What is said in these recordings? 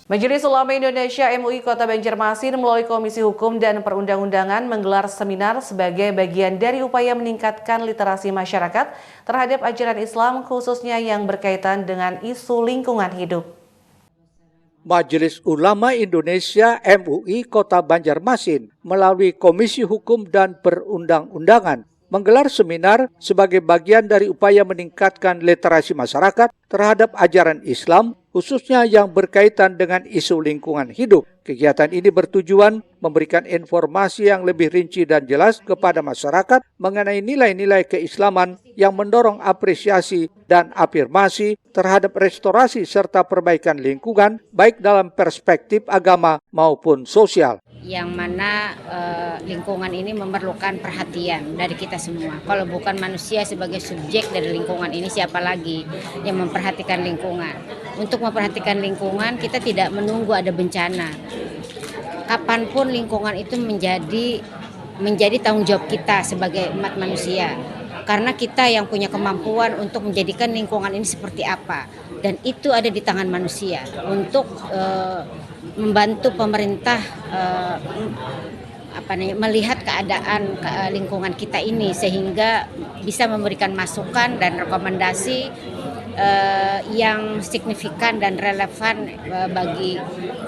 Majelis Ulama Indonesia MUI Kota Banjarmasin melalui Komisi Hukum dan Perundang-undangan menggelar seminar sebagai bagian dari upaya meningkatkan literasi masyarakat terhadap ajaran Islam khususnya yang berkaitan dengan isu lingkungan hidup. Majelis Ulama Indonesia MUI Kota Banjarmasin melalui Komisi Hukum dan Perundang-undangan menggelar seminar sebagai bagian dari upaya meningkatkan literasi masyarakat terhadap ajaran Islam, khususnya yang berkaitan dengan isu lingkungan hidup. Kegiatan ini bertujuan memberikan informasi yang lebih rinci dan jelas kepada masyarakat mengenai nilai-nilai keislaman yang mendorong apresiasi dan afirmasi terhadap restorasi serta perbaikan lingkungan, baik dalam perspektif agama maupun sosial. Yang mana lingkungan ini memerlukan perhatian dari kita semua. Kalau bukan manusia sebagai subjek dari lingkungan ini, siapa lagi yang memperhatikan lingkungan? Untuk memperhatikan lingkungan, kita tidak menunggu ada bencana. Kapanpun lingkungan itu menjadi tanggung jawab kita sebagai umat manusia. Karena kita yang punya kemampuan untuk menjadikan lingkungan ini seperti apa. Dan itu ada di tangan manusia untuk membantu pemerintah melihat keadaan lingkungan kita ini sehingga bisa memberikan masukan dan rekomendasi yang signifikan dan relevan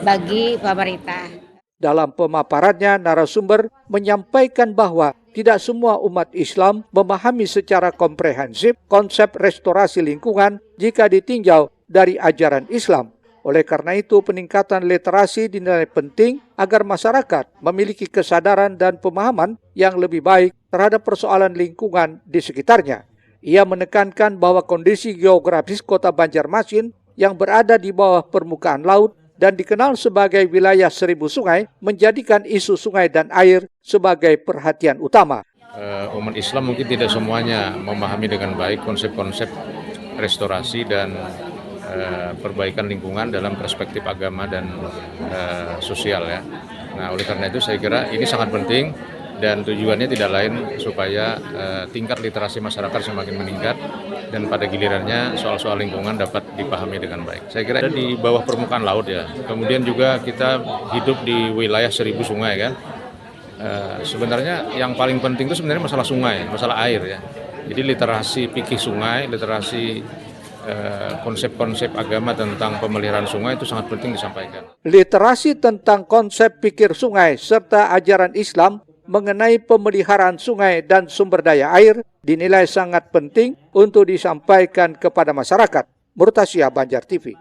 bagi pemerintah. Dalam pemaparannya, narasumber menyampaikan bahwa tidak semua umat Islam memahami secara komprehensif konsep restorasi lingkungan jika ditinjau dari ajaran Islam. Oleh karena itu, peningkatan literasi dinilai penting agar masyarakat memiliki kesadaran dan pemahaman yang lebih baik terhadap persoalan lingkungan di sekitarnya. Ia menekankan bahwa kondisi geografis Kota Banjarmasin yang berada di bawah permukaan laut dan dikenal sebagai wilayah 1000 sungai menjadikan isu sungai dan air sebagai perhatian utama. Umat Islam mungkin tidak semuanya memahami dengan baik konsep-konsep restorasi dan perbaikan lingkungan dalam perspektif agama dan sosial ya. Nah, oleh karena itu saya kira ini sangat penting dan tujuannya tidak lain supaya tingkat literasi masyarakat semakin meningkat dan pada gilirannya soal-soal lingkungan dapat dipahami dengan baik. Saya kira ada di bawah permukaan laut ya. Kemudian juga kita hidup di wilayah 1000 sungai kan. Sebenarnya yang paling penting itu sebenarnya masalah sungai, masalah air ya. Jadi literasi fikih sungai, literasi konsep-konsep agama tentang pemeliharaan sungai itu sangat penting disampaikan. Literasi tentang konsep pikir sungai serta ajaran Islam mengenai pemeliharaan sungai dan sumber daya air dinilai sangat penting untuk disampaikan kepada masyarakat. Murtasyah, Banjar TV.